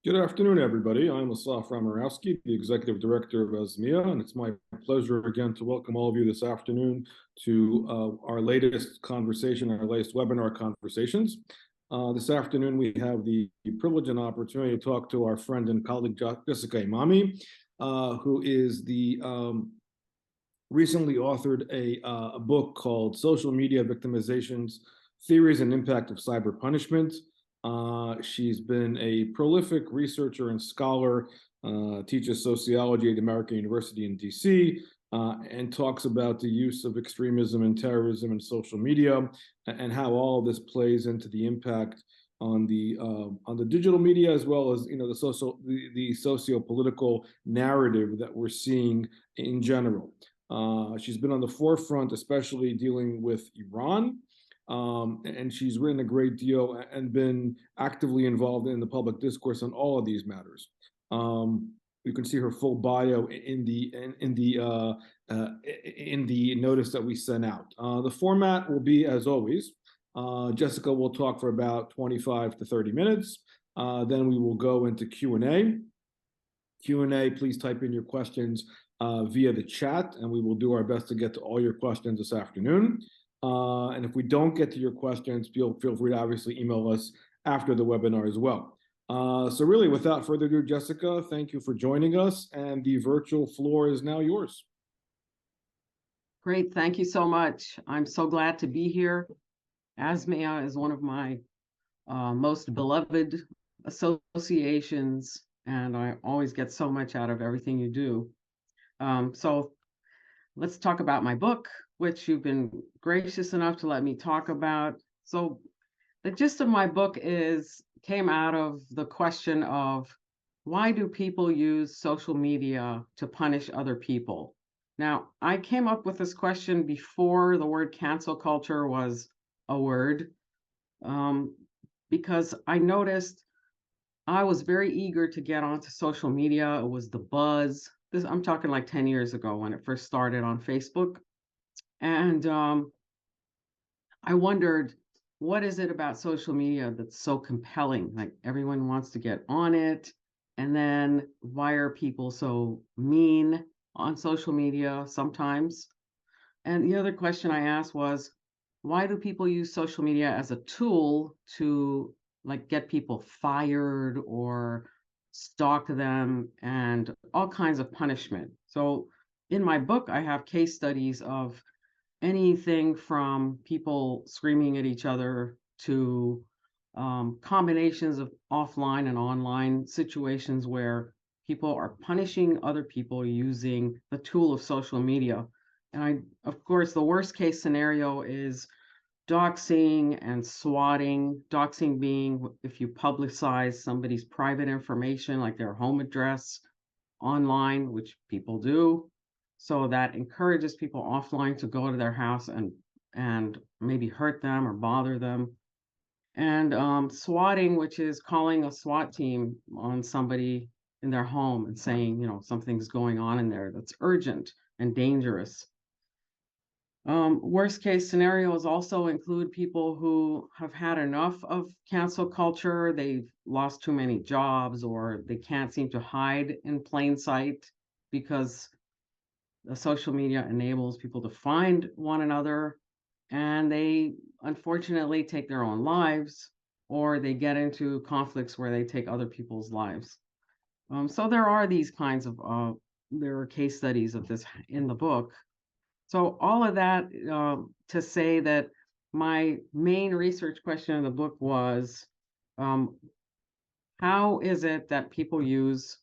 Good afternoon, everybody. I'm Asaf Ramarowski, the Executive Director of ESMIA, and it's my pleasure again to welcome all of you this afternoon to our latest conversation, our latest webinar conversations. This afternoon, we have the privilege and opportunity to talk to our friend and colleague, Jessica Emami, who is the recently authored a book called Social Media Victimizations, Theories and Impact of Cyberpunishment. She's been a prolific researcher and scholar, teaches sociology at American University in DC, and talks about the use of extremism and terrorism in social media and how all of this plays into the impact on the digital media, as well as the socio-political narrative that we're seeing in general. She's been on the forefront, especially dealing with Iran. And she's written a great deal and been actively involved in the public discourse on all of these matters. You can see her full bio in the notice that we sent out. The format will be as always. Jessica will talk for about 25 to 30 minutes. Then we will go into Q&A. Q&A, please type in your questions via the chat, and we will do our best to get to all your questions this afternoon. And if we don't get to your questions, feel free to obviously email us after the webinar as well. So really, without further ado, Jessica, thank you for joining us, and the virtual floor is now yours. Great, thank you so much. I'm so glad to be here. ASMIA is one of my most beloved associations, and I always get so much out of everything you do. So let's talk about my book, which you've been gracious enough to let me talk about. So the gist of my book came out of the question of, why do people use social media to punish other people? Now, I came up with this question before the word cancel culture was a word, because I noticed I was very eager to get onto social media. It was the buzz. I'm talking like 10 years ago when it first started on Facebook. And I wondered, what is it about social media that's so compelling? Like, everyone wants to get on it. And then why are people so mean on social media sometimes? And the other question I asked was, why do people use social media as a tool to like get people fired or stalk them and all kinds of punishment? So in my book, I have case studies of anything from people screaming at each other to combinations of offline and online situations where people are punishing other people using the tool of social media. And of course, the worst case scenario is doxing and swatting. Doxing being if you publicize somebody's private information, like their home address, online, which people do. So that encourages people offline to go to their house and maybe hurt them or bother them. And swatting, which is calling a SWAT team on somebody in their home and saying, something's going on in there that's urgent and dangerous. Worst case scenarios also include people who have had enough of cancel culture. They've lost too many jobs, or they can't seem to hide in plain sight because the social media enables people to find one another, and they unfortunately take their own lives, or they get into conflicts where they take other people's lives. So there are these kinds of there are case studies of this in the book. So all of that to say that my main research question in the book was, how is it that people use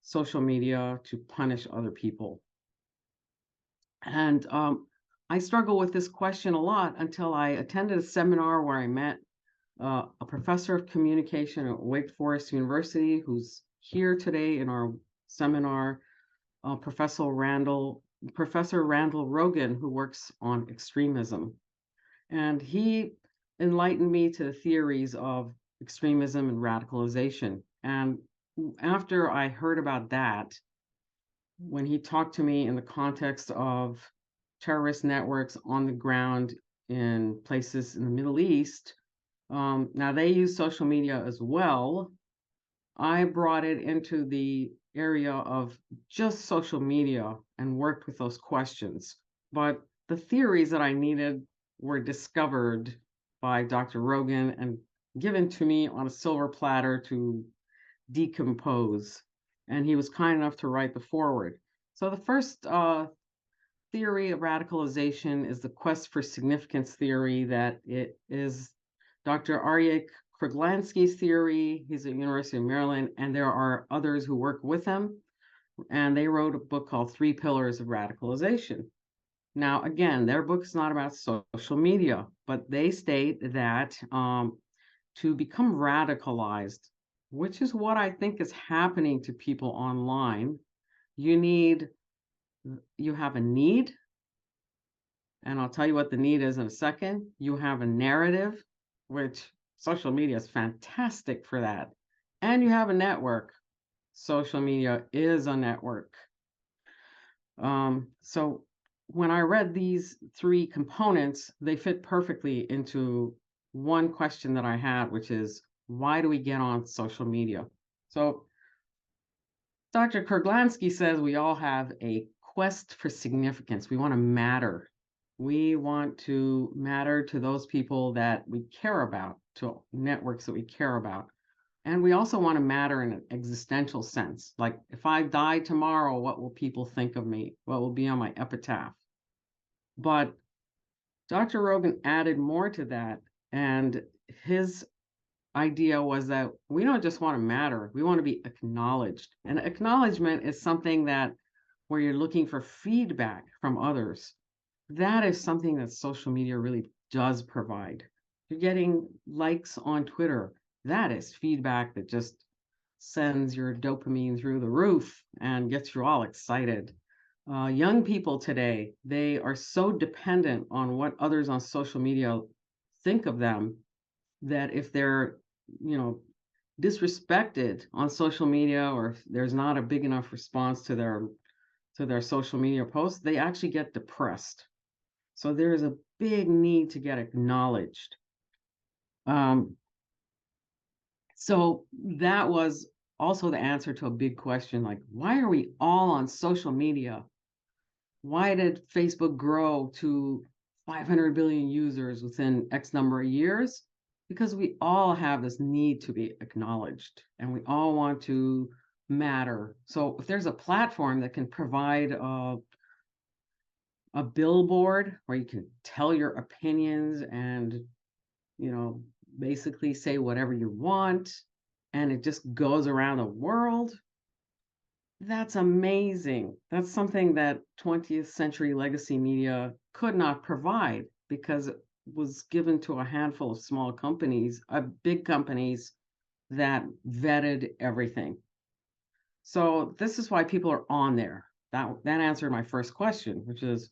social media to punish other people? And I struggle with this question a lot until I attended a seminar where I met a professor of communication at Wake Forest University, who's here today in our seminar, Professor Randall Rogan, who works on extremism. And he enlightened me to the theories of extremism and radicalization. And after I heard about that, when he talked to me in the context of terrorist networks on the ground in places in the Middle East, now they use social media as well, I brought it into the area of just social media and worked with those questions. But the theories that I needed were discovered by Dr. Rogan and given to me on a silver platter to decompose. And he was kind enough to write the foreword. So the first theory of radicalization is the quest for significance theory, that it is Dr. Aryeh Kruglansky's theory. He's at University of Maryland, and there are others who work with him. And they wrote a book called Three Pillars of Radicalization. Now, again, their book is not about social media, but they state that to become radicalized, which is what I think is happening to people online, you have a need, and I'll tell you what the need is in a second. You have a narrative, which social media is fantastic for that. And you have a network. Social media is a network. So when I read these three components, they fit perfectly into one question that I had, which is, why do we get on social media? So Dr. Kurglansky says we all have a quest for significance. We want to matter. We want to matter to those people that we care about, to networks that we care about. And we also want to matter in an existential sense. Like, if I die tomorrow, what will people think of me? What will be on my epitaph? But Dr. Rogan added more to that. And his idea was that we don't just want to matter, we want to be acknowledged. And acknowledgement is something that where you're looking for feedback from others. That is something that social media really does provide. You're getting likes on Twitter. That is feedback that just sends your dopamine through the roof and gets you all excited. Young people today, they are so dependent on what others on social media think of them, that if they're, you know, disrespected on social media, or if there's not a big enough response to their social media posts, they actually get depressed. So there is a big need to get acknowledged. So that was also the answer to a big question, like, why are we all on social media? Why did Facebook grow to 500 billion users within X number of years? Because we all have this need to be acknowledged and we all want to matter. So if there's a platform that can provide a billboard where you can tell your opinions and, you know, basically say whatever you want, and it just goes around the world, that's amazing. That's something that 20th century legacy media could not provide because it was given to a handful of small companies, big companies that vetted everything. So this is why people are on there. That answered my first question, which is,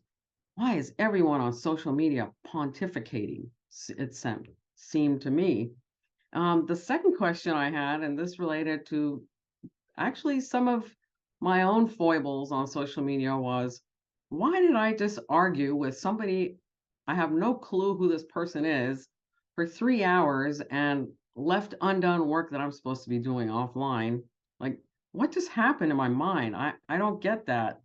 why is everyone on social media pontificating? It seemed to me. The second question I had, and this related to actually some of my own foibles on social media, was, why did I just argue with somebody I have no clue who this person is for 3 hours and left undone work that I'm supposed to be doing offline? Like, what just happened in my mind? I don't get that.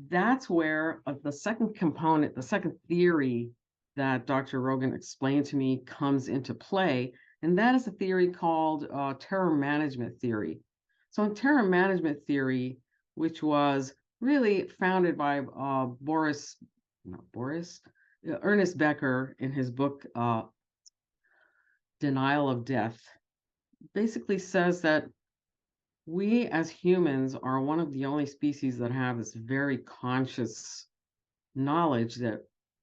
That's where the second component, the second theory that Dr. Rogan explained to me comes into play, and that is a theory called terror management theory. So in terror management theory, which was really founded by Ernest Becker in his book Denial of Death, basically says that we as humans are one of the only species that have this very conscious knowledge that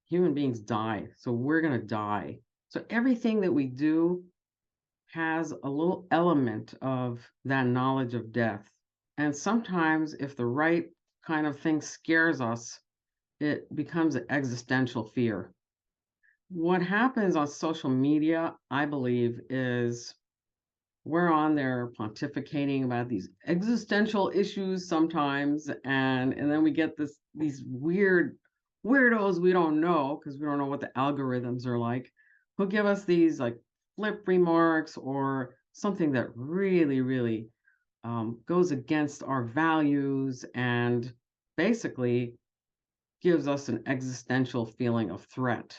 human beings die. So we're going to die. So everything that we do has a little element of that knowledge of death. And sometimes, if the right kind of thing scares us, it becomes an existential fear. What happens on social media, I believe, is we're on there pontificating about these existential issues sometimes, and then we get these weirdos we don't know, because we don't know what the algorithms are like, who give us these like flip remarks or something that really, really goes against our values and basically gives us an existential feeling of threat.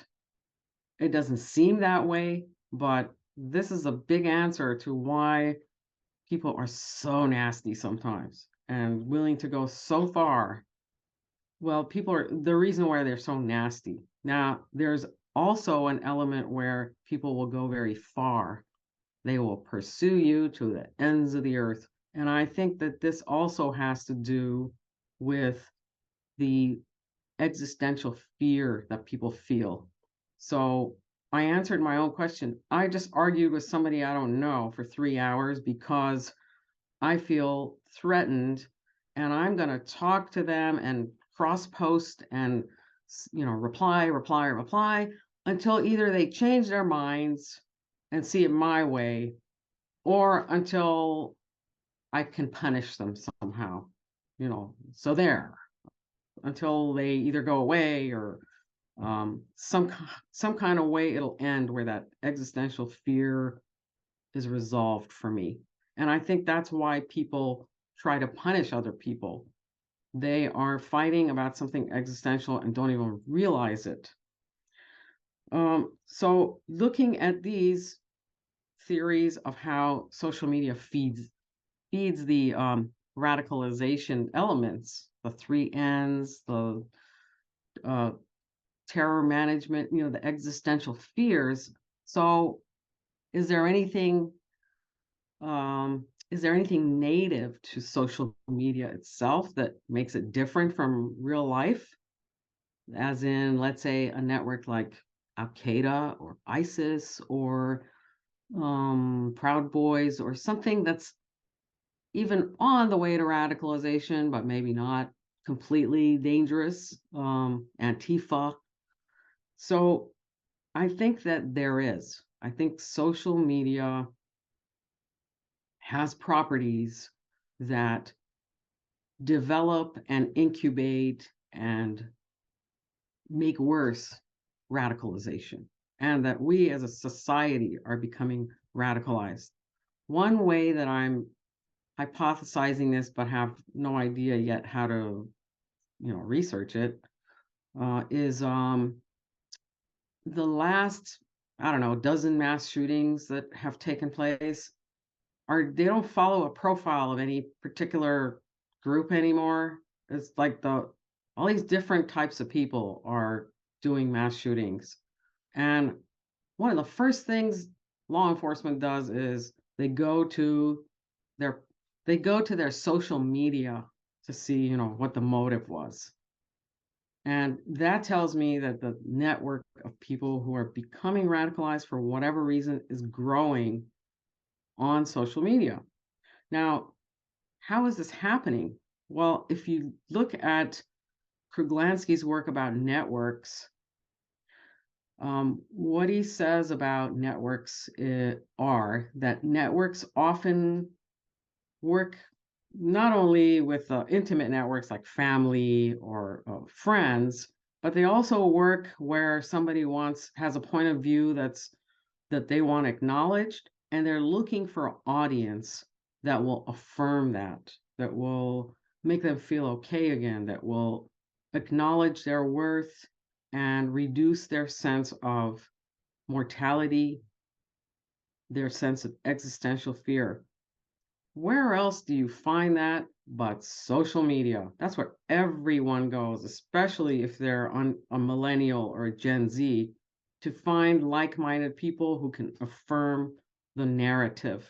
It doesn't seem that way, but this is a big answer to why people are so nasty sometimes and willing to go so far. Well, people are the reason why they're so nasty. Now, there's also an element where people will go very far. They will pursue you to the ends of the earth. And I think that this also has to do with the existential fear that people feel. So I answered my own question. I just argued with somebody I don't know for 3 hours because I feel threatened and I'm going to talk to them and cross post and reply until either they change their minds and see it my way or until I can punish them somehow. So there until they either go away or some kind of way it'll end where that existential fear is resolved for me. And I think that's why people try to punish other people. They are fighting about something existential and don't even realize it. So looking at these theories of how social media feeds the radicalization elements, the three N's, the uh, terror management, the existential fears. So is there anything native to social media itself that makes it different from real life? As in, let's say a network like Al Qaeda or ISIS or Proud Boys or something that's even on the way to radicalization, but maybe not completely dangerous, Antifa. So I think that there is. I think social media has properties that develop and incubate and make worse radicalization, and that we as a society are becoming radicalized. One way that I'm hypothesizing this, but have no idea yet how to, research it, is the last, I don't know, dozen mass shootings that have taken place they don't follow a profile of any particular group anymore. It's like all these different types of people are doing mass shootings. And one of the first things law enforcement does is their they go to their social media to see, what the motive was. And that tells me that the network of people who are becoming radicalized for whatever reason is growing on social media. Now, how is this happening? Well, if you look at Kruglansky's work about networks, what he says about networks are that networks often work not only with intimate networks like family or friends, but they also work where somebody has a point of view that they want acknowledged, and they're looking for an audience that will affirm that will make them feel okay again, that will acknowledge their worth and reduce their sense of mortality, their sense of existential fear. Where else do you find that but social media? That's where everyone goes, especially if they're on a millennial or a Gen Z, to find like-minded people who can affirm the narrative.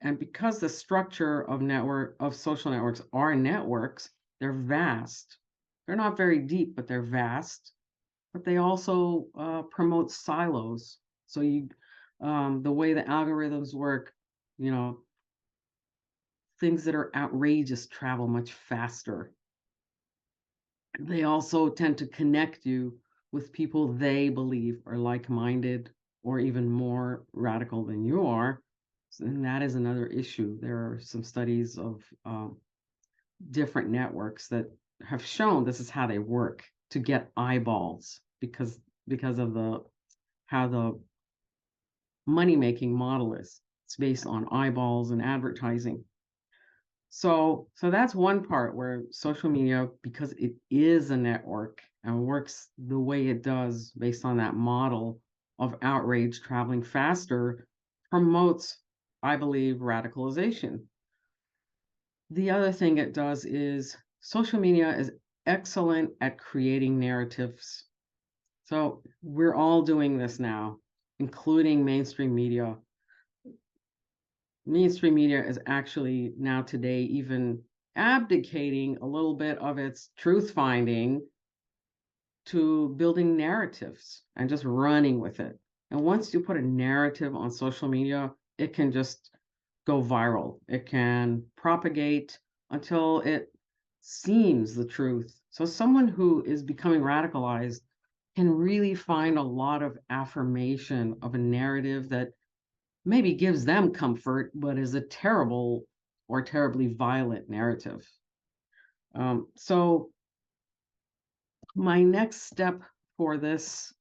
And because the structure of social networks are networks, they're vast. They're not very deep, but they're vast. But they also promote silos. So the way the algorithms work, you know, things that are outrageous travel much faster. They also tend to connect you with people they believe are like-minded or even more radical than you are. And that is another issue. There are some studies of different networks that have shown this is how they work to get eyeballs because of how the money-making model is. It's based on eyeballs and advertising. So that's one part where social media, because it is a network and works the way it does based on that model of outrage traveling faster, promotes, I believe, radicalization. The other thing it does is social media is excellent at creating narratives. So we're all doing this now, including mainstream media. Mainstream media is actually now today even abdicating a little bit of its truth finding to building narratives and just running with it. And once you put a narrative on social media, it can just go viral. It can propagate until it seems the truth. So someone who is becoming radicalized can really find a lot of affirmation of a narrative that maybe gives them comfort, but is a terrible or terribly violent narrative. So my next step for this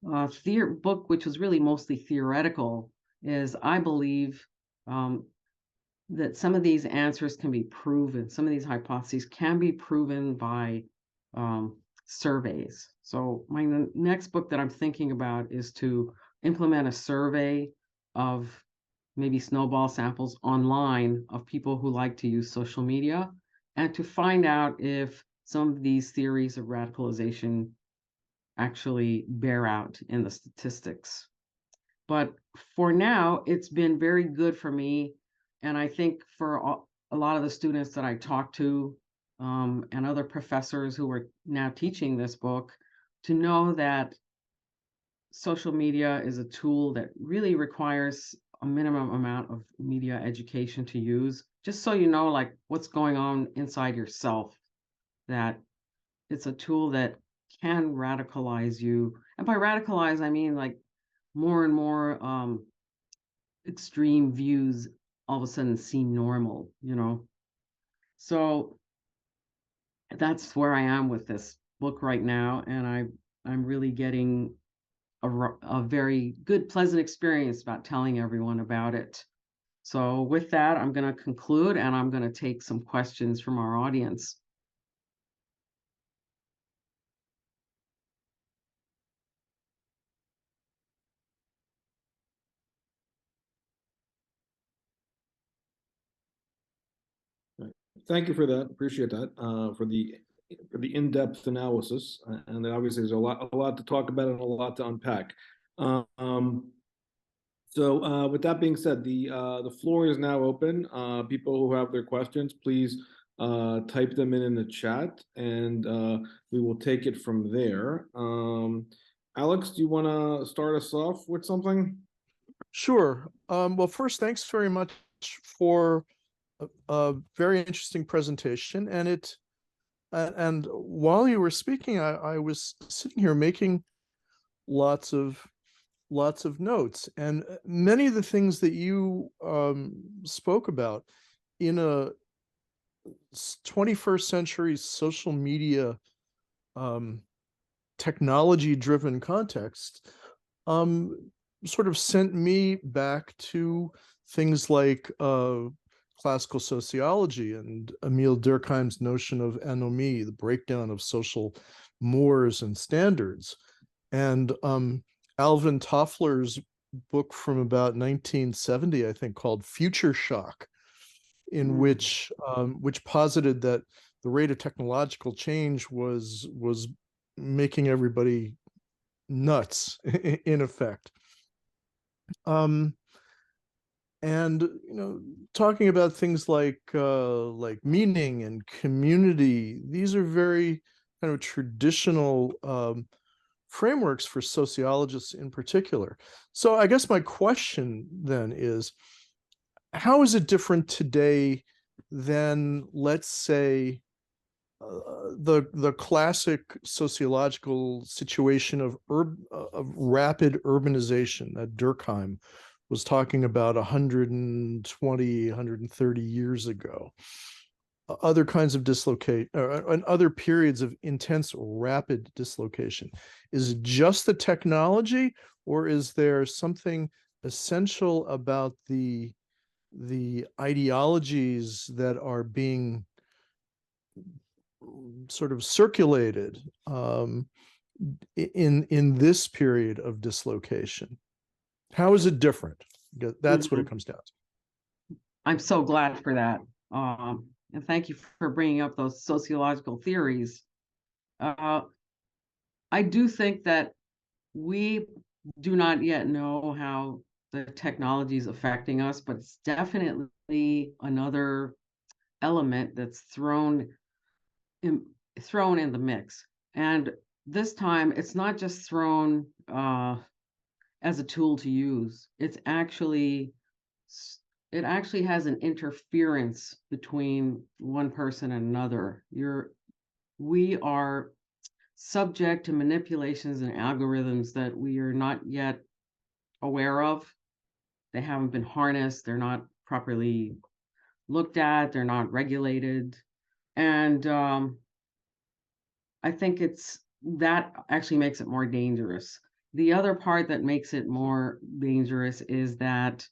book, which was really mostly theoretical, is I believe that some of these answers can be proven, some of these hypotheses can be proven by surveys. So my next book that I'm thinking about is to implement a survey of maybe snowball samples online of people who like to use social media, and to find out if some of these theories of radicalization actually bear out in the statistics. But for now, it's been very good for me. And I think for a lot of the students that I talked to, and other professors who are now teaching this book, to know that social media is a tool that really requires a minimum amount of media education to use, just so you know, like, what's going on inside yourself, that it's a tool that can radicalize you. And by radicalize, I mean like more and more extreme views all of a sudden seem normal, you know? So that's where I am with this book right now. And I'm really getting a very good, pleasant experience about telling everyone about it. So with that, I'm going to conclude, and I'm going to take some questions from our audience. Thank you for that. Appreciate that, for the in-depth analysis. And obviously there's a lot to talk about and a lot to unpack. So with that being said, the floor is now open. People who have their questions, please type them in the chat, and we will take it from there. Alex, do you want to start us off with something? Sure. Well, first, thanks very much for a very interesting presentation. And while you were speaking, I was sitting here making lots of notes, and many of the things that you spoke about in a 21st century social media technology-driven context sort of sent me back to things like classical sociology and Emile Durkheim's notion of Emami, the breakdown of social mores and standards, and Alvin Toffler's book from about 1970, I think, called Future Shock, in which posited that the rate of technological change was making everybody nuts, in effect. And talking about things like meaning and community, these are very kind of traditional frameworks for sociologists in particular. So I guess my question then is, how is it different today than, let's say, the classic sociological situation of rapid urbanization that Durkheim was talking about 120, 130 years ago? Other kinds of dislocate and other periods of intense rapid dislocation. Is it just the technology, or is there something essential about the ideologies that are being sort of circulated in this period of dislocation? How is it different? That's what it comes down to. I'm so glad for that. And thank you for bringing up those sociological theories. I do think that we do not yet know how the technology is affecting us, but it's definitely another element that's thrown in the mix. And this time, it's not just thrown as a tool to use. It actually has an interference between one person and another. We are subject to manipulations and algorithms that we are not yet aware of. They haven't been harnessed. They're not properly looked at. They're not regulated. And I think that actually makes it more dangerous. The other part that makes it more dangerous is that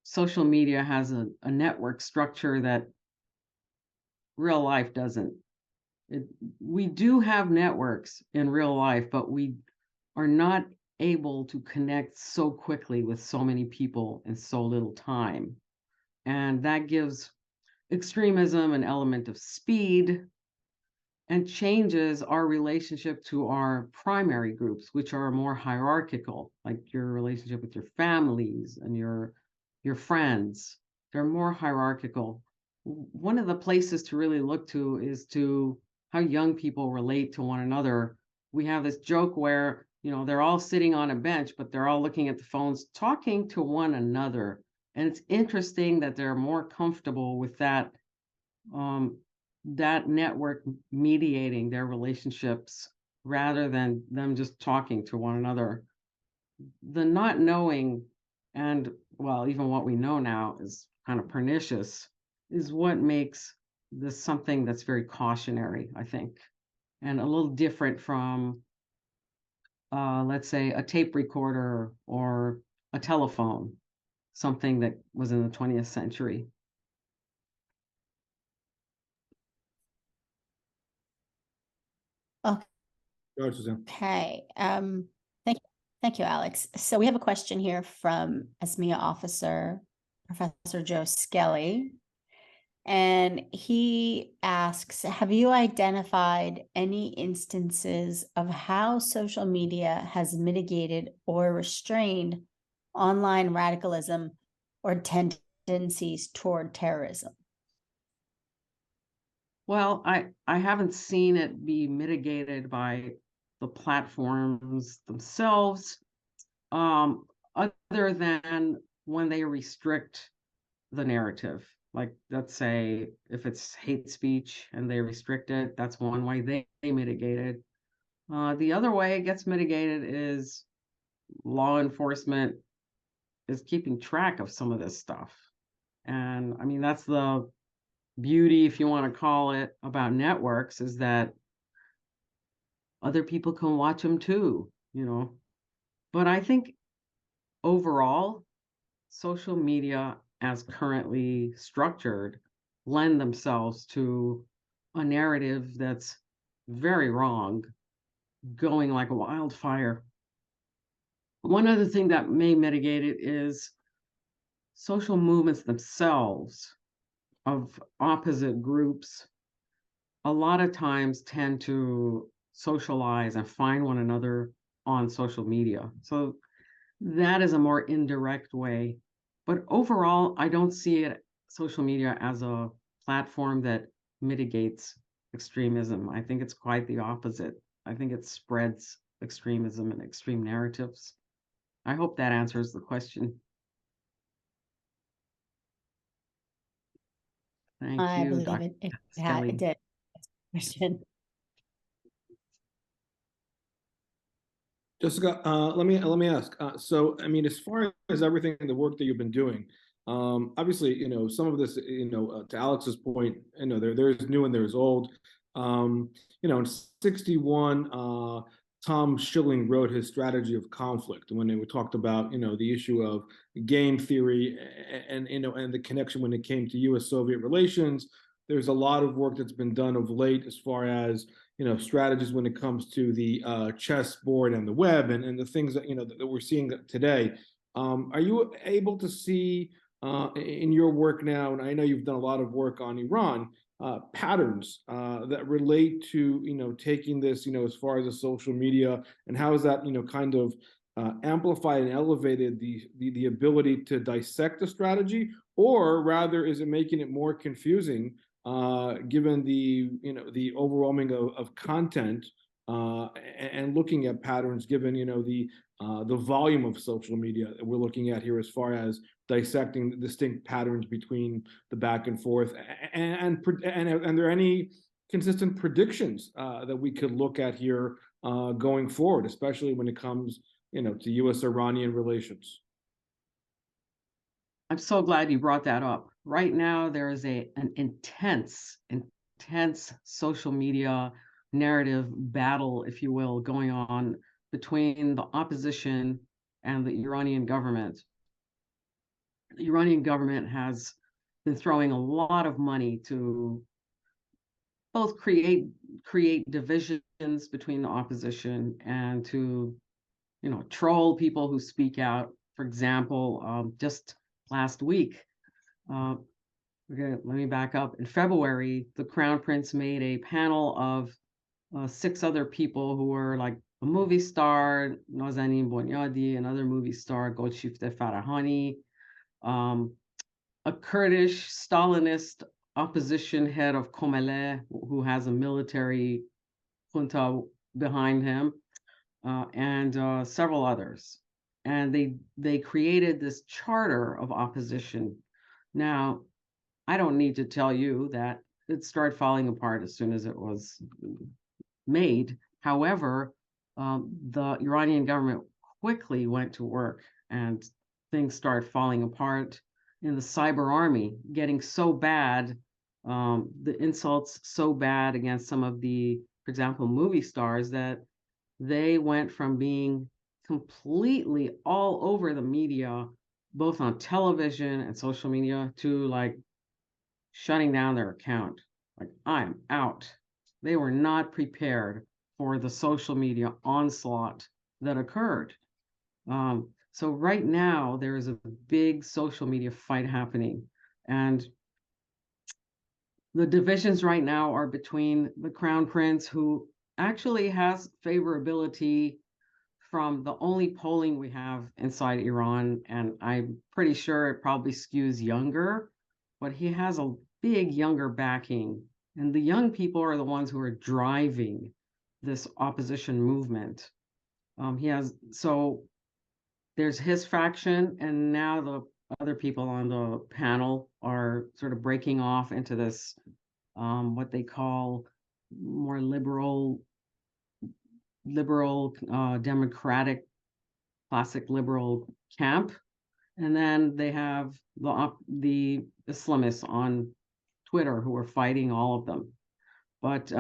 social media has a network structure that real life doesn't. We do have networks in real life, but we are not able to connect so quickly with so many people in so little time. And that gives extremism an element of speed and changes our relationship to our primary groups, which are more hierarchical, like your relationship with your families and your friends. They're more hierarchical. One of the places to really look to is to how young people relate to one another. We have this joke where, they're all sitting on a bench, but they're all looking at the phones, talking to one another. And it's interesting that they're more comfortable with that network mediating their relationships rather than them just talking to one another. The not knowing, and well, even what we know now is kind of pernicious, is what makes this something that's very cautionary, I think, and a little different from, let's say, a tape recorder or a telephone, something that was in the 20th century. Okay. Thank you, Alex. So we have a question here from ESMIA officer, Professor Joe Skelly. And he asks, have you identified any instances of how social media has mitigated or restrained online radicalism or tendencies toward terrorism? Well, I haven't seen it be mitigated by the platforms themselves, other than when they restrict the narrative. Like, let's say if it's hate speech and they restrict it, that's one way they mitigate it. The other way it gets mitigated is law enforcement is keeping track of some of this stuff. And I mean, that's the beauty, if you want to call it, about networks, is that other people can watch them too, But I think overall, social media as currently structured lend themselves to a narrative that's very wrong, going like a wildfire. One other thing that may mitigate it is social movements themselves of opposite groups a lot of times tend to socialize and find one another on social media. So that is a more indirect way. But overall, I don't see social media as a platform that mitigates extremism. I think it's quite the opposite. I think it spreads extremism and extreme narratives. I hope that answers the question. Thank I you, believe Dr. it Skelly. did. Question. Jessica, let me ask. So, I mean, as far as everything, the work that you've been doing, obviously, some of this, to Alex's point, there's new and there's old. In 61, Tom Schilling wrote his Strategy of Conflict, when they talked about, the issue of game theory and the connection when it came to U.S.-Soviet relations. There's a lot of work that's been done of late as far as strategies when it comes to the chessboard and the web and the things that that we're seeing today. Are you able to see in your work now, and I know you've done a lot of work on Iran, patterns that relate to taking this as far as the social media, and how is that kind of amplified and elevated the ability to dissect the strategy, or rather is it making it more confusing given the overwhelming of content and looking at patterns given the volume of social media that we're looking at here as far as dissecting the distinct patterns between the back and forth, and are there any consistent predictions that we could look at here going forward, especially when it comes to U.S.-Iranian relations? I'm so glad you brought that up. Right now, there is an intense social media narrative battle, if you will, going on between the opposition and the Iranian government. The Iranian government has been throwing a lot of money to both create divisions between the opposition and to troll people who speak out. For example, just last week, let me back up. In February, the Crown Prince made a panel of 6 other people who were like a movie star, Nazanin Bonyadi, another movie star, Golshifte Farahani, a Kurdish Stalinist opposition head of Komele, who has a military junta behind him, and several others. And they created this charter of opposition. Now, I don't need to tell you that it started falling apart as soon as it was made. However, the Iranian government quickly went to work and things started falling apart in the cyber army, getting so bad, the insults so bad against some of the, for example, movie stars, that they went from being completely all over the media, both on television and social media, to like shutting down their account. Like, I'm out. They were not prepared for the social media onslaught that occurred. So right now, there is a big social media fight happening. And the divisions right now are between the Crown Prince, who actually has favorability from the only polling we have inside Iran, and I'm pretty sure it probably skews younger, but he has a big younger backing, and the young people are the ones who are driving this opposition movement. So there's his faction, and now the other people on the panel are sort of breaking off into this what they call more liberal democratic, classic liberal camp. And then they have the Islamists on Twitter who are fighting all of them. But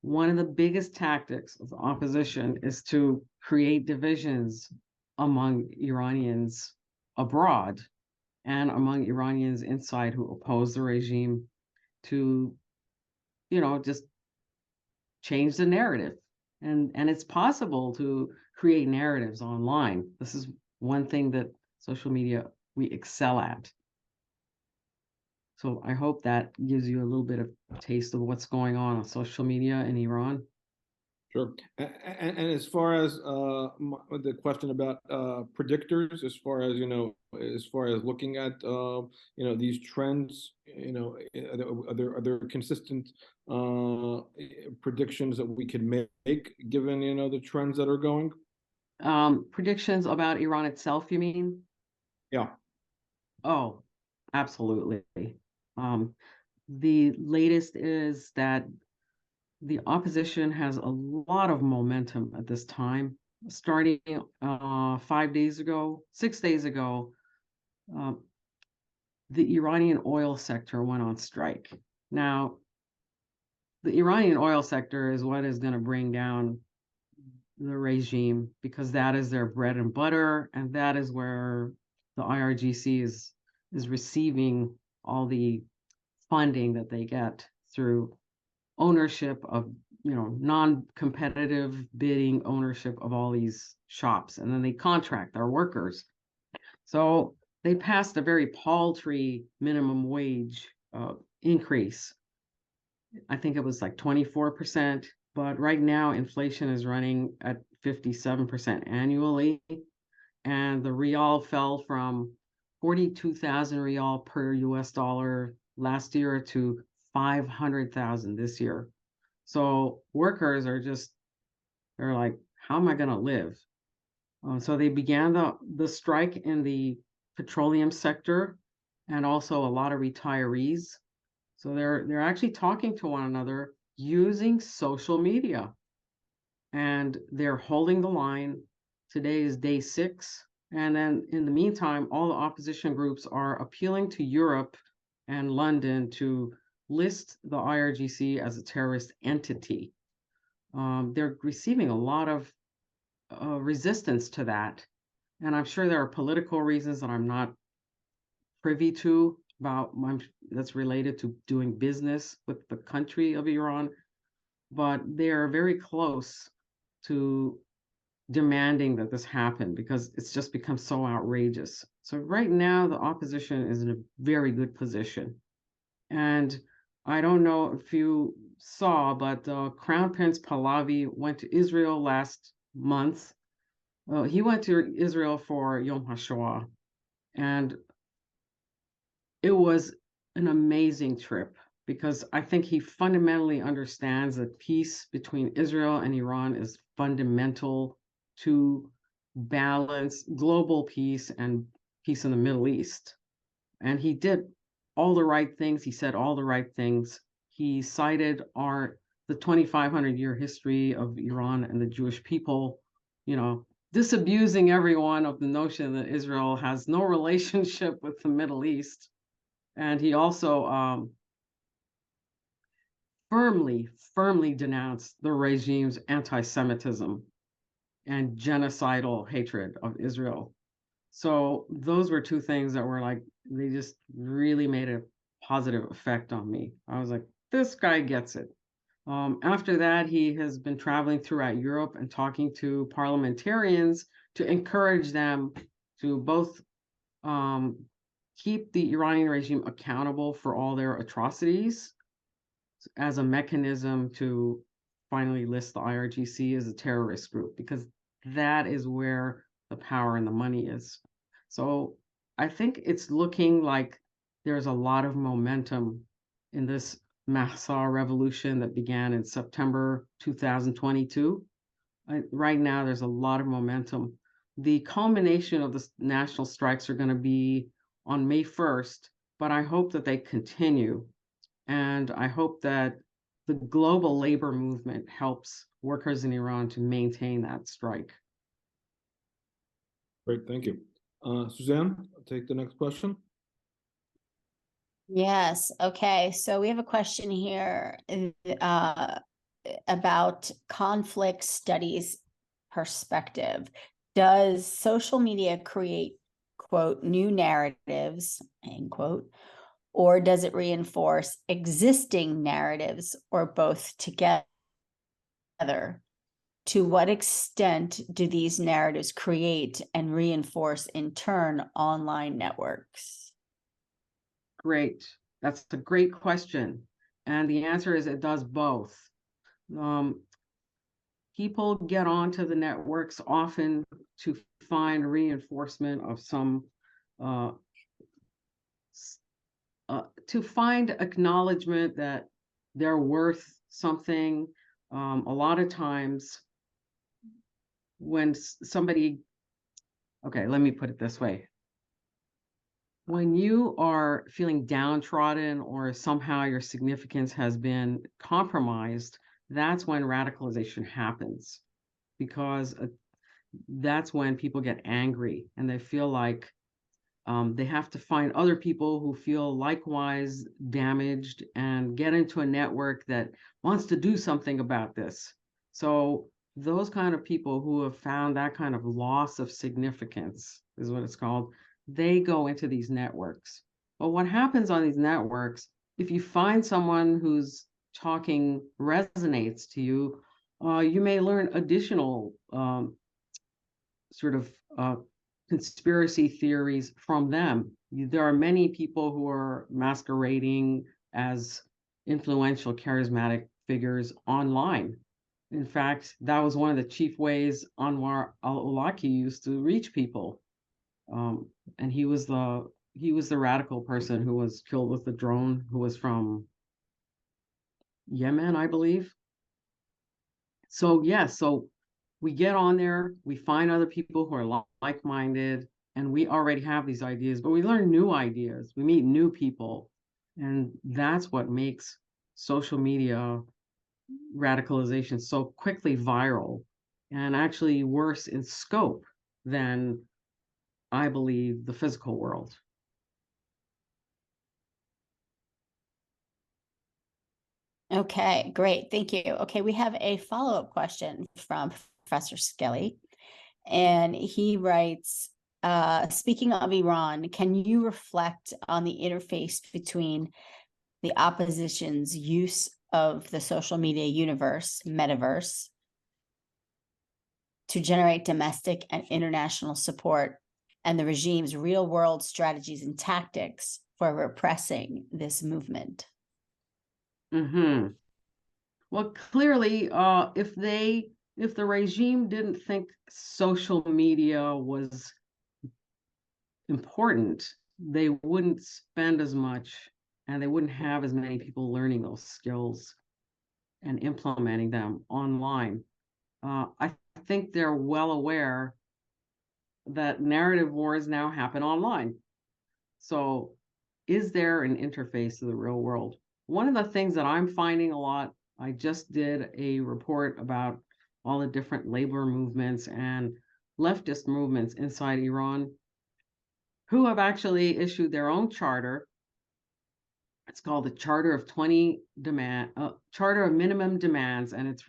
one of the biggest tactics of the opposition is to create divisions among Iranians abroad and among Iranians inside who oppose the regime, to, just change the narrative. And it's possible to create narratives online. This is one thing that social media, we excel at. So I hope that gives you a little bit of taste of what's going on social media in Iran. Sure. And as far as the question about predictors, as far as looking at these trends, are there consistent predictions that we can make given the trends that are going? Predictions about Iran itself, you mean? Yeah. Oh, absolutely. The latest is that the opposition has a lot of momentum at this time. Starting 6 days ago, the Iranian oil sector went on strike. Now, the Iranian oil sector is what is going to bring down the regime, because that is their bread and butter, and that is where the IRGC is receiving all the funding that they get through ownership of, non-competitive bidding ownership of all these shops, and then they contract their workers. So they passed a very paltry minimum wage increase. I think it was like 24%, but right now inflation is running at 57% annually, and the real fell from 42,000 real per US dollar last year to 500,000 this year. So workers they're like, how am I going to live? So they began the strike in the petroleum sector, and also a lot of retirees. So they're actually talking to one another using social media, and they're holding the line. Today is day 6. And then in the meantime, all the opposition groups are appealing to Europe and London to list the IRGC as a terrorist entity. They're receiving a lot of resistance to that. And I'm sure there are political reasons that I'm not privy to that's related to doing business with the country of Iran, but they're very close to demanding that this happen because it's just become so outrageous. So right now, the opposition is in a very good position. And I don't know if you saw, but Crown Prince Pahlavi went to Israel last month. He went to Israel for Yom HaShoah, and it was an amazing trip because I think he fundamentally understands that peace between Israel and Iran is fundamental to balance global peace and peace in the Middle East. And he did all the right things. He said all the right things. He cited the 2,500-year history of Iran and the Jewish people, disabusing everyone of the notion that Israel has no relationship with the Middle East. And he also firmly denounced the regime's anti-Semitism and genocidal hatred of Israel. So those were two things that were like, they just really made a positive effect on me. I was like, this guy gets it. After that, he has been traveling throughout Europe and talking to parliamentarians to encourage them to both keep the Iranian regime accountable for all their atrocities as a mechanism to finally list the IRGC as a terrorist group, because that is where the power and the money is. So I think it's looking like there's a lot of momentum in this Mahsa revolution that began in September 2022. Right now, there's a lot of momentum. The culmination of the national strikes are going to be on May 1st, but I hope that they continue. And I hope that the global labor movement helps workers in Iran to maintain that strike. Great, thank you. Suzanne, I'll take the next question. Yes. Okay. So we have a question here about conflict studies perspective. Does social media create, quote, new narratives, end quote, or does it reinforce existing narratives, or both together? To what extent do these narratives create and reinforce, in turn, online networks? Great. That's a great question. And the answer is it does both. People get onto the networks often to find reinforcement of some, to find acknowledgement that they're worth something. A lot of times when somebody, okay, let me put it this way. When you are feeling downtrodden or somehow your significance has been compromised, that's when radicalization happens, because that's when people get angry and they feel like they have to find other people who feel likewise damaged and get into a network that wants to do something about this. So those kind of people who have found that kind of loss of significance, is what it's called, they go into these networks. But what happens on these networks, if you find someone who's talking resonates to you, you may learn additional sort of conspiracy theories from them. There are many people who are masquerading as influential, charismatic figures online. In fact, that was one of the chief ways Anwar al-Awlaki used to reach people. And he was the radical person who was killed with the drone, who was from Yemen, I believe. So yes, so we get on there, we find other people who are like-minded, and we already have these ideas, but we learn new ideas, we meet new people, and that's what makes social media radicalization so quickly viral, and actually worse in scope than, I believe, the physical world. Okay, great. Thank you. Okay, we have a follow-up question from Professor Skelly, and he writes, speaking of Iran, can you reflect on the interface between the opposition's use of the social media universe, metaverse, to generate domestic and international support, and the regime's real-world strategies and tactics for repressing this movement? Mm-hmm. Well, clearly, if the regime didn't think social media was important, they wouldn't spend as much, and they wouldn't have as many people learning those skills and implementing them online. I think they're well aware that narrative wars now happen online. So is there an interface to the real world? One of the things that I'm finding a lot, I just did a report about all the different labor movements and leftist movements inside Iran who have actually issued their own charter. It's called the Charter of Charter of Minimum Demands, and it's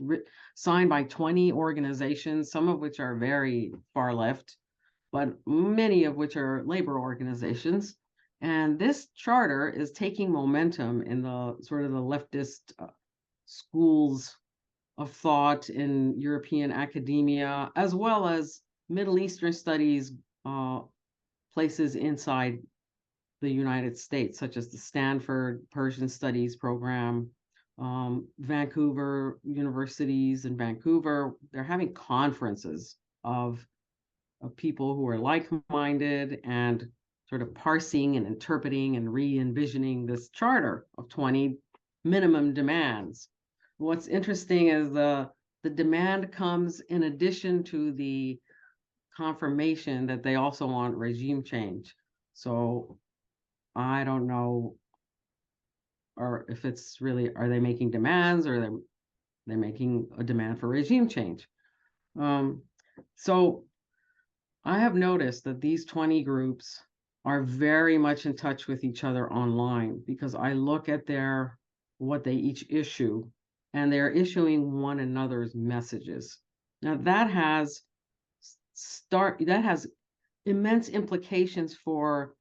signed by 20 organizations, some of which are very far left, but many of which are labor organizations. And this charter is taking momentum in the sort of the leftist schools of thought in European academia, as well as Middle Eastern studies places inside the United States, such as the Stanford Persian Studies program, Vancouver universities in Vancouver. They're having conferences of people who are like-minded and sort of parsing and interpreting and re-envisioning this charter of 20 minimum demands. What's interesting is the demand comes in addition to the confirmation that they also want regime change. So I don't know, or if it's really, are they making demands, or they're making a demand for regime change? So I have noticed that these 20 groups are very much in touch with each other online, because I look at what they each issue, and they're issuing one another's messages. Now that has immense implications for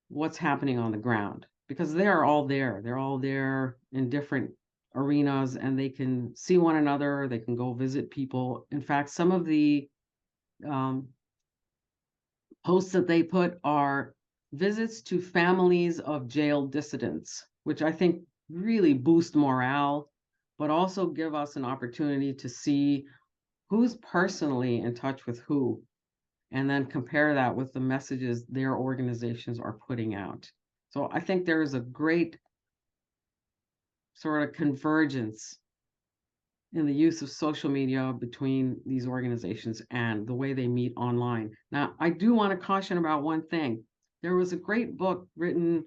what's happening on the ground, because they are all there. They're all there in different arenas, and they can see one another. They can go visit people. In fact, some of the posts that they put are visits to families of jailed dissidents, which I think really boost morale, but also give us an opportunity to see who's personally in touch with who, and then compare that with the messages their organizations are putting out. So I think there is a great sort of convergence in the use of social media between these organizations and the way they meet online. Now, I do want to caution about one thing. There was a great book written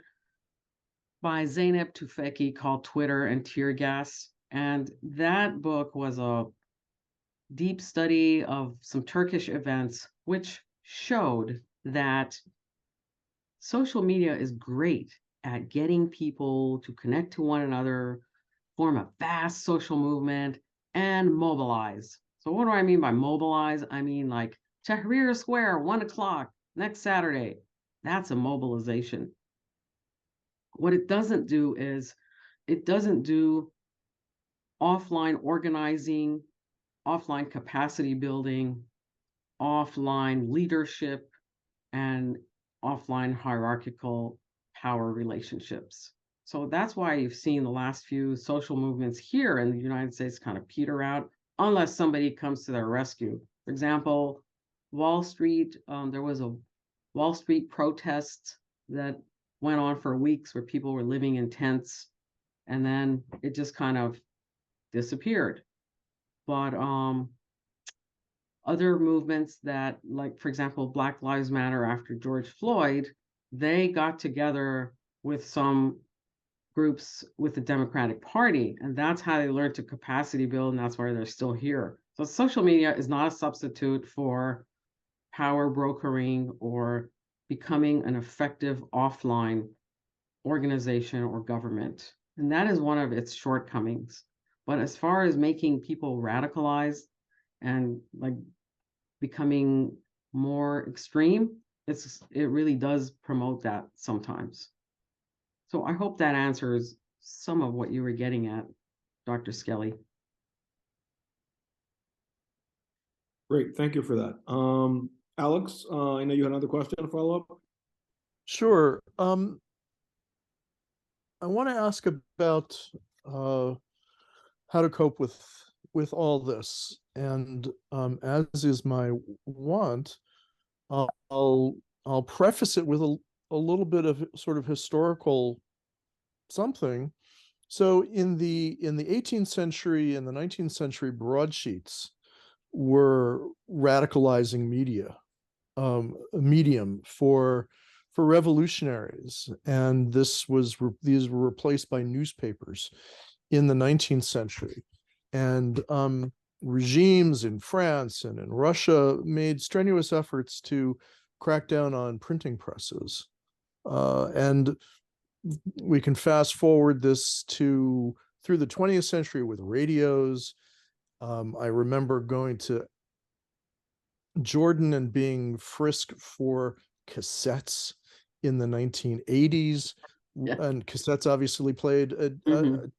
by Zeynep Tufekci called Twitter and Tear Gas. And that book was a deep study of some Turkish events, which showed that social media is great at getting people to connect to one another, form a vast social movement, and mobilize. So what do I mean by mobilize? I mean like Tahrir Square, 1 o'clock next Saturday. That's a mobilization. What it doesn't do is it doesn't do offline organizing, offline capacity building, offline leadership, and offline hierarchical power relationships. So that's why you've seen the last few social movements here in the United States kind of peter out unless somebody comes to their rescue. For example, Wall Street, there was a Wall Street protest that went on for weeks where people were living in tents, and then it just kind of disappeared. But other movements that, like, for example, Black Lives Matter after George Floyd, they got together with some groups with the Democratic Party, and that's how they learned to capacity build, and that's why they're still here. So social media is not a substitute for power brokering or becoming an effective offline organization or government. And that is one of its shortcomings. But as far as making people radicalized and like becoming more extreme, it really does promote that sometimes. So I hope that answers some of what you were getting at, Dr. Skelly. Great, thank you for that. Alex, I know you had another question to follow up. Sure. I want to ask about how to cope with all this, and as is my wont, I'll preface it with a little bit of sort of historical something. So in the 18th century and the 19th century, broadsheets were radicalizing medium for revolutionaries, and these were replaced by newspapers in the 19th century. And regimes in France and in Russia made strenuous efforts to crack down on printing presses. And we can fast forward this through the 20th century with radios. I remember going to Jordan and being frisked for cassettes in the 1980s. Yeah. And cassettes obviously played an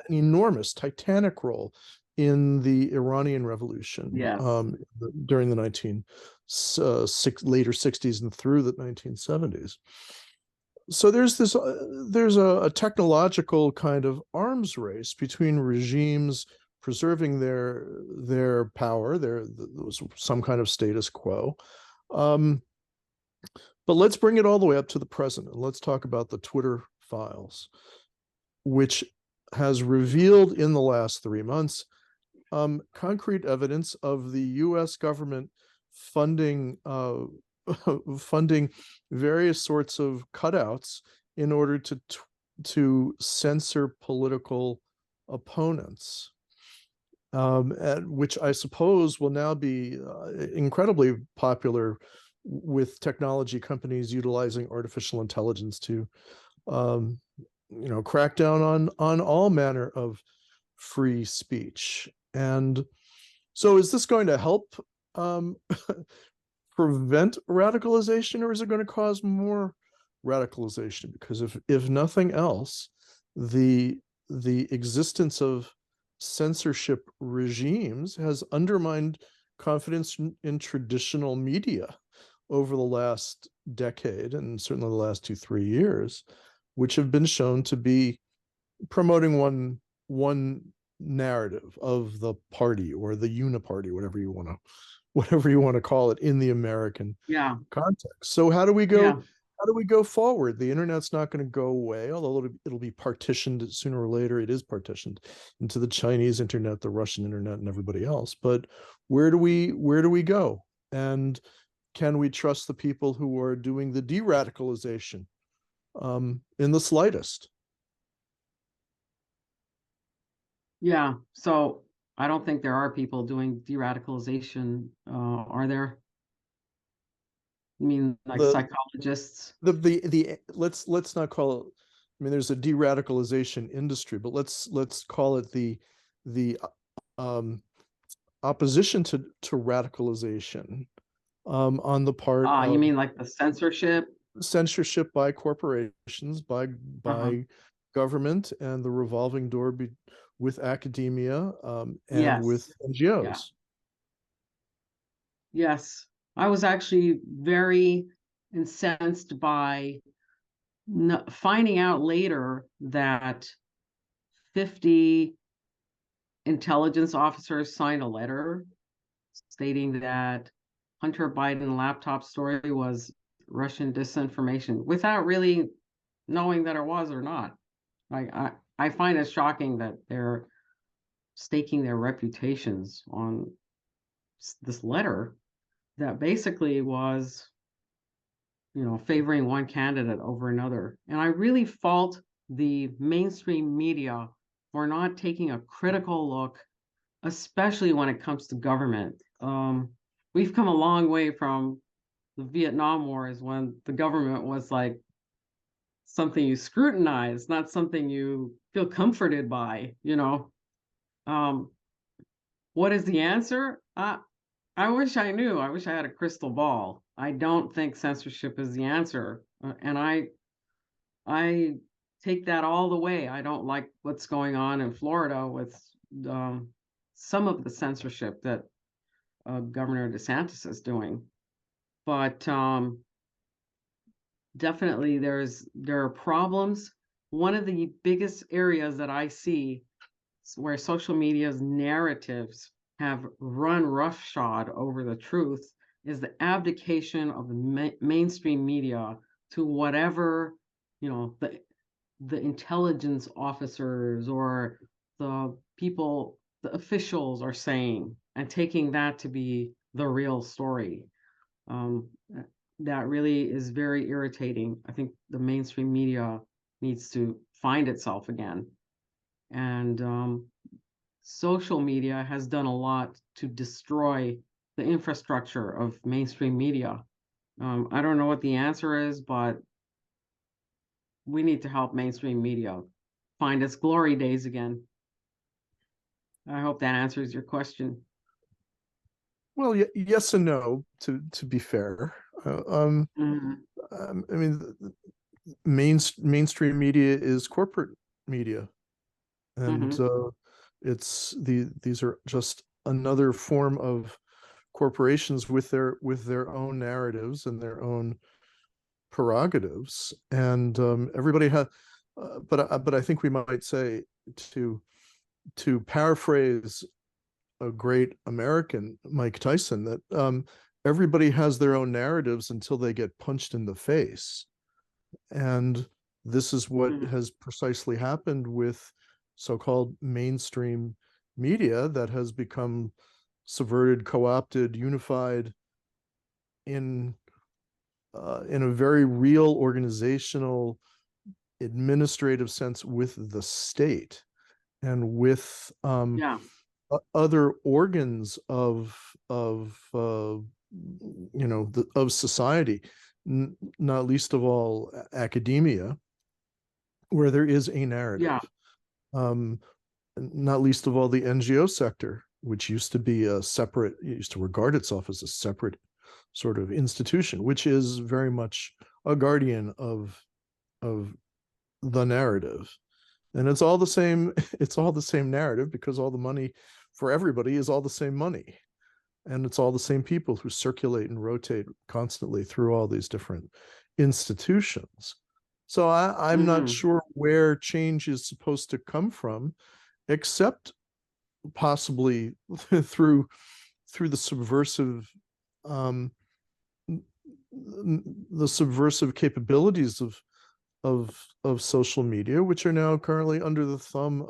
enormous, titanic role in the Iranian Revolution. Yes. During the later 60s and through the 1970s. So there's a technological kind of arms race between regimes preserving their power, there was some kind of status quo. But let's bring it all the way up to the present, and let's talk about the Twitter files, which has revealed in the last 3 months concrete evidence of the U.S. government funding various sorts of cutouts in order to censor political opponents, which I suppose will now be incredibly popular with technology companies utilizing artificial intelligence to crack down on all manner of free speech. And so is this going to help prevent radicalization, or is it going to cause more radicalization? Because if nothing else, the existence of censorship regimes has undermined confidence in traditional media over the last decade, and certainly the last 2-3 years, which have been shown to be promoting one narrative of the party or the uniparty, whatever you want to call it in the American context. So how do we go? Yeah. How do we go forward? The internet's not going to go away, although it'll be partitioned sooner or later. It is partitioned into the Chinese internet, the Russian internet, and everybody else. But where do we go? And can we trust the people who are doing the de-radicalization in the slightest? Yeah. So I don't think there are people doing de-radicalization. Are there? I mean, like psychologists? Let's not call it. I mean, there's a de-radicalization industry, but let's call it the opposition to radicalization on the part You of mean like the censorship? censorship by corporations, by Uh-huh. government, and the revolving door with academia and Yes. with NGOs. Yes. I was actually very incensed by finding out later that 50 intelligence officers signed a letter stating that Hunter Biden laptop story was Russian disinformation without really knowing that it was or not. I find it shocking that they're staking their reputations on this letter that basically was, favoring one candidate over another. And I really fault the mainstream media for not taking a critical look, especially when it comes to government. We've come a long way from the Vietnam Wars when the government was like something you scrutinize, not something you feel comforted by, What is the answer? I wish I knew. I wish I had a crystal ball. I don't think censorship is the answer. And I take that all the way. I don't like what's going on in Florida with some of the censorship that Governor DeSantis is doing. But definitely there are problems. One of the biggest areas that I see where social media's narratives have run roughshod over the truth is the abdication of the mainstream media to whatever, the intelligence officers or the people, the officials are saying, and taking that to be the real story. Um, that really is very irritating. I think the mainstream media needs to find itself again. And social media has done a lot to destroy the infrastructure of mainstream media. I don't know what the answer is, but we need to help mainstream media find its glory days again. I hope that answers your question. Well, yes and no, to be fair. Mhm. I mean, mainstream media is corporate media, and these are just another form of corporations with their own narratives and their own prerogatives, and everybody has. But I think we might say, to paraphrase a great American, Mike Tyson, that everybody has their own narratives until they get punched in the face. And this is what has precisely happened with so-called mainstream media that has become subverted, co-opted, unified in a very real organizational, administrative sense with the state and with other organs of society, not least of all academia, where there is a narrative. Not least of all the NGO sector, which used to be used to regard itself as a separate sort of institution, which is very much a guardian of the narrative. And it's all the same narrative, because all the money for everybody is all the same money, and it's all the same people who circulate and rotate constantly through all these different institutions. So I'm not sure where change is supposed to come from, except possibly through the subversive capabilities of social media, which are now currently under the thumb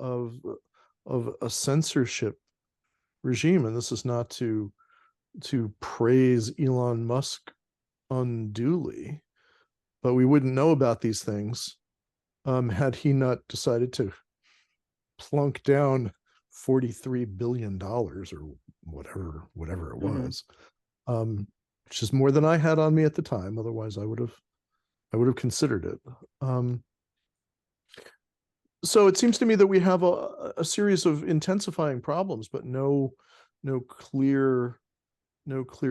of a censorship regime. And this is not to praise Elon Musk unduly, but we wouldn't know about these things had he not decided to plunk down $43 billion or whatever it was, which is more than I had on me at the time. Otherwise, I would have considered it. So it seems to me that we have a series of intensifying problems, but no no clear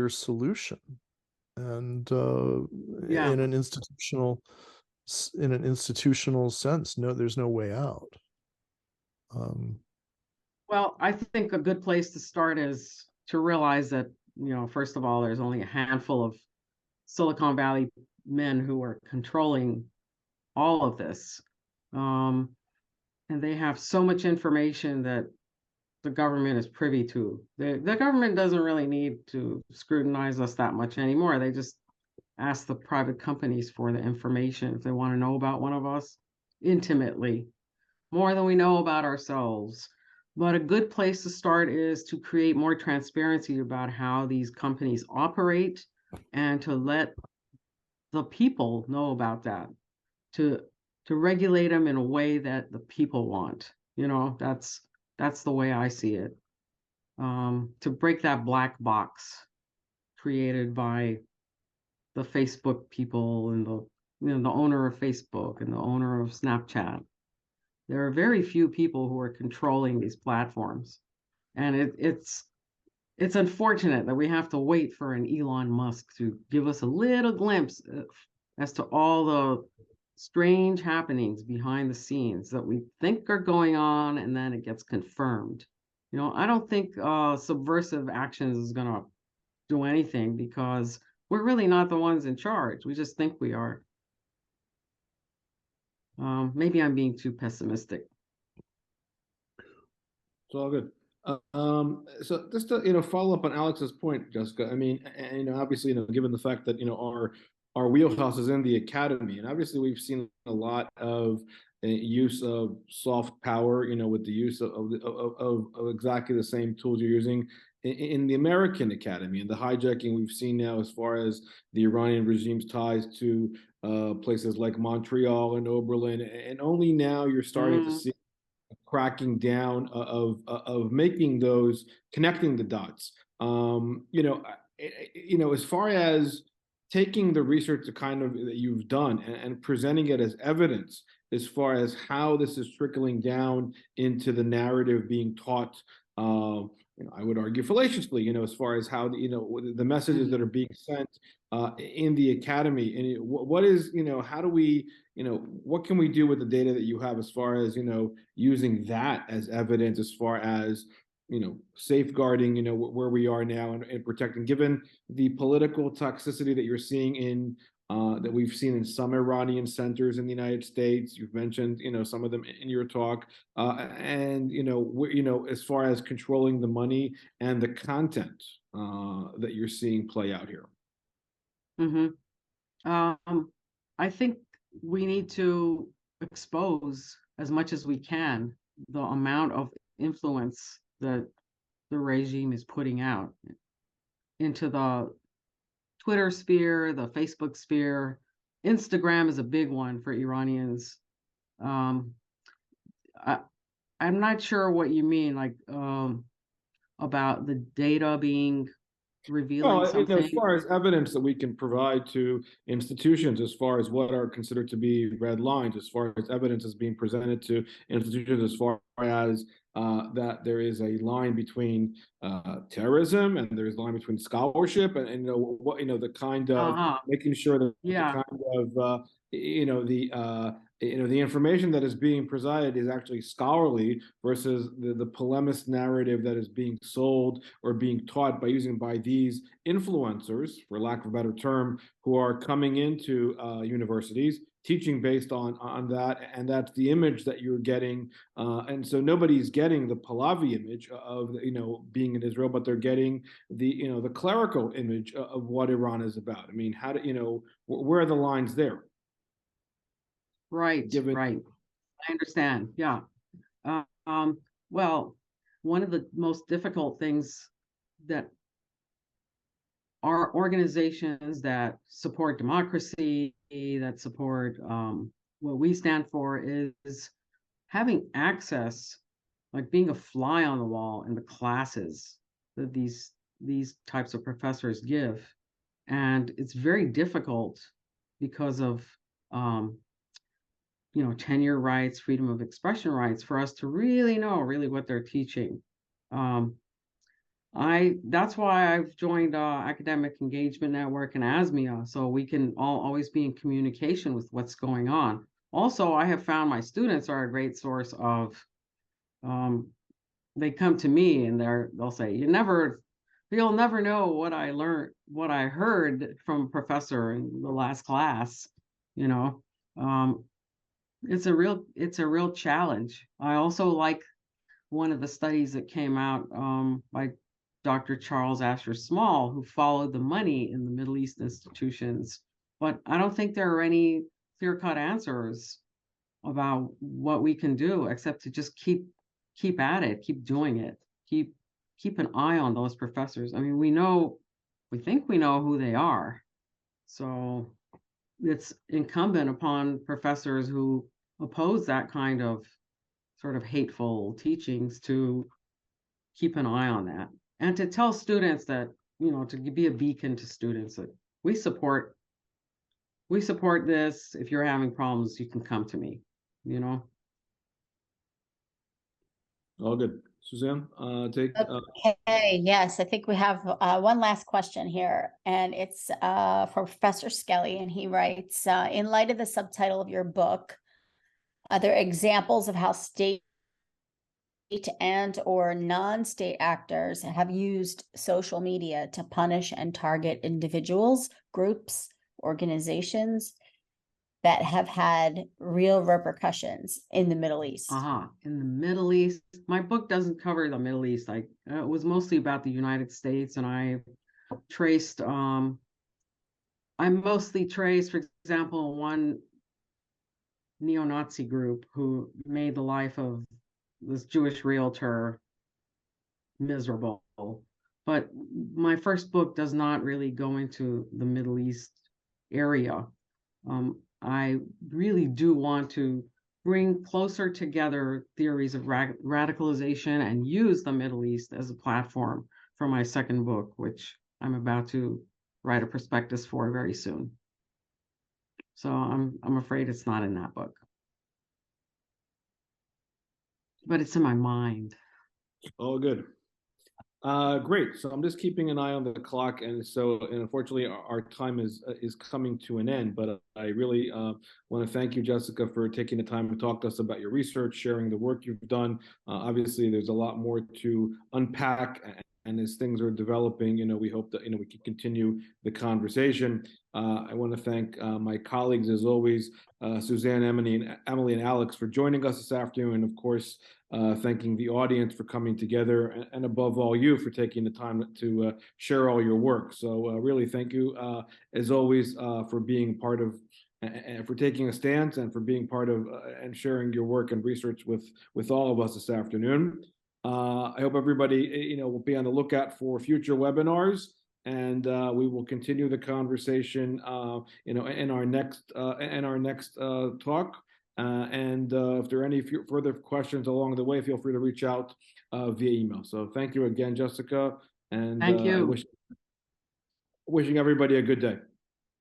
solution. And Yeah. in an institutional sense, no, there's no way out. Well, I think a good place to start is to realize that, first of all, there's only a handful of Silicon Valley men who are controlling all of this. And they have so much information that the government is privy to. The government doesn't really need to scrutinize us that much anymore. They just ask the private companies for the information if they want to know about one of us intimately, more than we know about ourselves. But a good place to start is to create more transparency about how these companies operate and to let the people know about that, to regulate them in a way that the people want. That's the way I see it. To break that black box created by the Facebook people and the owner of Facebook and the owner of Snapchat. There are very few people who are controlling these platforms, and it's unfortunate that we have to wait for an Elon Musk to give us a little glimpse as to all the strange happenings behind the scenes that we think are going on, and then it gets confirmed. I don't think subversive actions is going to do anything because we're really not the ones in charge. We just think we are. Maybe I'm being too pessimistic. It's all good. So just to follow up on Alex's point, Jessica. I mean, and, obviously, given the fact that our wheelhouse is in the academy, and obviously we've seen a lot of use of soft power, with the use of exactly the same tools you're using in the American academy, and the hijacking we've seen now as far as the Iranian regime's ties to places like Montreal and Oberlin, and only now you're starting to see cracking down of making those connecting the dots. As far as taking the research that you've done and presenting it as evidence as far as how this is trickling down into the narrative being taught, I would argue fallaciously, as far as how the messages that are being sent in the academy, and what is, how do we, what can we do with the data that you have as far as, using that as evidence as far as, safeguarding, where we are now and protecting, given the political toxicity that you're seeing in that we've seen in some Iranian centers in the United States. You've mentioned, some of them in your talk, and as far as controlling the money and the content that you're seeing play out here. I think we need to expose as much as we can the amount of influence that the regime is putting out into the Twitter sphere, the Facebook sphere. Instagram is a big one for Iranians. I'm not sure what you mean, like about the data being revealing something. As far as evidence that we can provide to institutions, as far as what are considered to be red lines, as far as evidence is being presented to institutions, as far as that there is a line between terrorism and there's a line between scholarship and what the kind of making sure that the kind of the information that is being presented is actually scholarly versus the polemist narrative that is being sold or being taught by these influencers, for lack of a better term, who are coming into universities teaching based on that, and that's the image that you're getting, and so nobody's getting the Pahlavi image of being in Israel, but they're getting the clerical image of what Iran is about. I mean, how do where are the lines there? Right. I understand. Yeah. Well, one of the most difficult things that our organizations that support democracy, that support what we stand for, is having access, like being a fly on the wall in the classes that these types of professors give. And it's very difficult because of tenure rights, freedom of expression rights, for us to really know what they're teaching. That's why I've joined Academic Engagement Network and ASMIA, so we can all always be in communication with what's going on. Also, I have found my students are a great source of, they come to me and they'll say, you'll never know what I learned, what I heard from a professor in the last class, you know. Um, it's a real challenge. I also like one of the studies that came out by Dr. Charles Asher Small, who followed the money in the Middle East institutions. But I don't think there are any clear-cut answers about what we can do, except to just keep at it, keep doing it, keep an eye on those professors. I mean, we think we know who they are. So it's incumbent upon professors who oppose that kind of sort of hateful teachings to keep an eye on that, and to tell students that, to be a beacon to students that we support this. If you're having problems, you can come to me, All good. Suzanne, take. Okay, yes, I think we have one last question here, and it's for Professor Skelly, and he writes, in light of the subtitle of your book, are there examples of how state and or non-state actors have used social media to punish and target individuals, groups, organizations that have had real repercussions in the Middle East? In the Middle East, my book doesn't cover the Middle East. It was mostly about the United States, and I mostly traced, for example, one neo-Nazi group who made the life of this Jewish realtor miserable. But my first book does not really go into the Middle East area. I really do want to bring closer together theories of radicalization and use the Middle East as a platform for my second book, which I'm about to write a prospectus for very soon. So I'm afraid it's not in that book, but it's in my mind. All good. Great. So I'm just keeping an eye on the clock, and unfortunately our time is coming to an end. But I really want to thank you, Jessica, for taking the time to talk to us about your research, sharing the work you've done. Obviously, there's a lot more to unpack, and as things are developing, we hope that we can continue the conversation. I want to thank my colleagues, as always, Suzanne, Emily, and Alex, for joining us this afternoon, and of course, thanking the audience for coming together, and above all, you for taking the time to share all your work. So really, thank you, as always, for being part of, and for taking a stance, and for being part of and sharing your work and research with all of us this afternoon. I hope everybody, will be on the lookout for future webinars, and we will continue the conversation, in our next talk. And if there are any further questions along the way, feel free to reach out via email. So thank you again, Jessica, and Thank you. Wishing everybody a good day.